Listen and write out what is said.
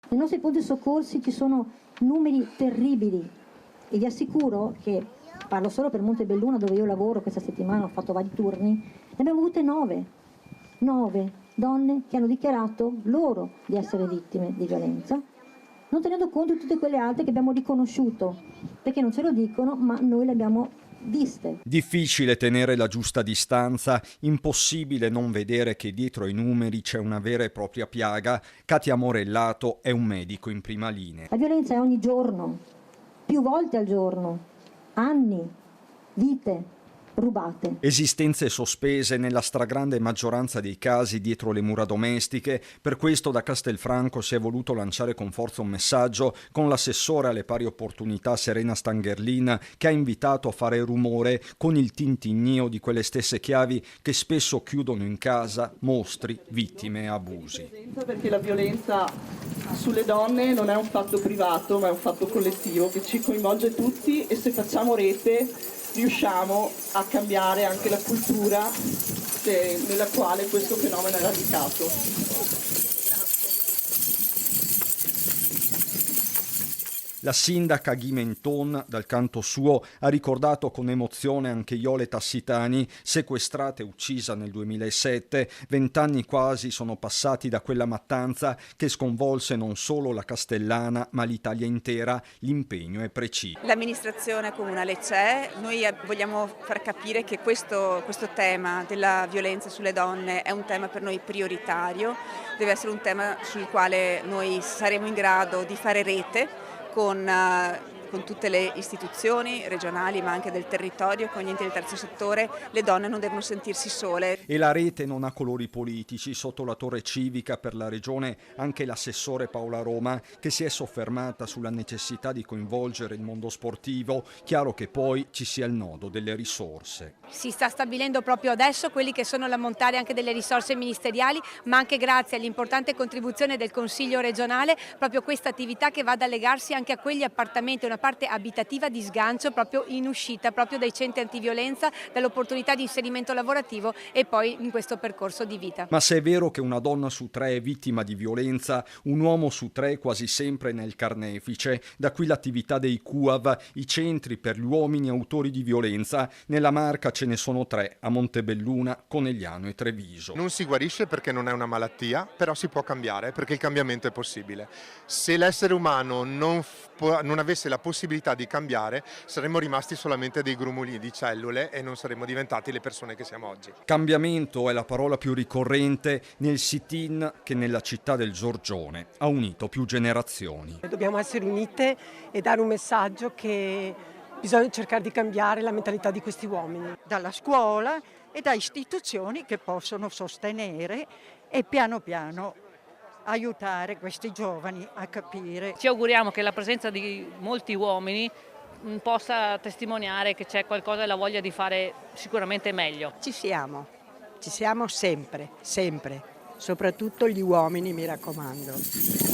Nei nostri pronti soccorsi ci sono numeri terribili e vi assicuro che, parlo solo per Montebelluna dove io lavoro questa settimana, ho fatto vari turni, ne abbiamo avute 9 donne che hanno dichiarato loro di essere vittime di violenza, non tenendo conto di tutte quelle altre che abbiamo riconosciuto, perché non ce lo dicono, ma noi le abbiamo viste. Difficile tenere la giusta distanza, impossibile non vedere che dietro ai numeri c'è una vera e propria piaga. Katia Morellato è un medico in prima linea. La violenza è ogni giorno, più volte al giorno, anni, vite rubate. Esistenze sospese nella stragrande maggioranza dei casi dietro le mura domestiche. Per questo da Castelfranco si è voluto lanciare con forza un messaggio con l'assessore alle pari opportunità Serena Stangerlin, che ha invitato a fare rumore con il tintinnio di quelle stesse chiavi che spesso chiudono in casa mostri, vittime e abusi. Perché la violenza sulle donne non è un fatto privato, ma è un fatto collettivo che ci coinvolge tutti, e se facciamo rete riusciamo a cambiare anche la cultura nella quale questo fenomeno è radicato. La sindaca Ghi Menton, dal canto suo, ha ricordato con emozione anche Iole Tassitani, sequestrata e uccisa nel 2007. 20 anni quasi sono passati da quella mattanza che sconvolse non solo la Castellana, ma l'Italia intera. L'impegno è preciso. L'amministrazione comunale c'è, noi vogliamo far capire che questo tema della violenza sulle donne è un tema per noi prioritario, deve essere un tema sul quale noi saremo in grado di fare rete con tutte le istituzioni regionali ma anche del territorio, con gli enti del terzo settore. Le donne non devono sentirsi sole. E la rete non ha colori politici. Sotto la torre civica per la regione anche l'assessore Paola Roma, che si è soffermata sulla necessità di coinvolgere il mondo sportivo. Chiaro che poi ci sia il nodo delle risorse. Si sta stabilendo proprio adesso quelli che sono l'ammontare anche delle risorse ministeriali, ma anche grazie all'importante contribuzione del Consiglio regionale, proprio questa attività che va ad allegarsi anche a quegli appartamenti, una parte abitativa di sgancio proprio in uscita, proprio dai centri antiviolenza, dall'opportunità di inserimento lavorativo e poi in questo percorso di vita. Ma se è vero che una donna su 3 è vittima di violenza, un uomo su 3 è quasi sempre nel carnefice. Da qui l'attività dei CUAV, i centri per gli uomini autori di violenza. Nella Marca ce ne sono 3, a Montebelluna, Conegliano e Treviso. Non si guarisce perché non è una malattia, però si può cambiare perché il cambiamento è possibile. Se l'essere umano non avesse la possibilità di cambiare, saremmo rimasti solamente dei grumuli di cellule e non saremmo diventati le persone che siamo oggi. Cambiamento è la parola più ricorrente nel sit-in che nella città del Giorgione ha unito più generazioni. Dobbiamo essere unite e dare un messaggio che bisogna cercare di cambiare la mentalità di questi uomini. Dalla scuola e da istituzioni che possono sostenere e piano piano aiutare questi giovani a capire. Ci auguriamo che la presenza di molti uomini possa testimoniare che c'è qualcosa e la voglia di fare sicuramente meglio. Ci siamo sempre, soprattutto gli uomini, mi raccomando.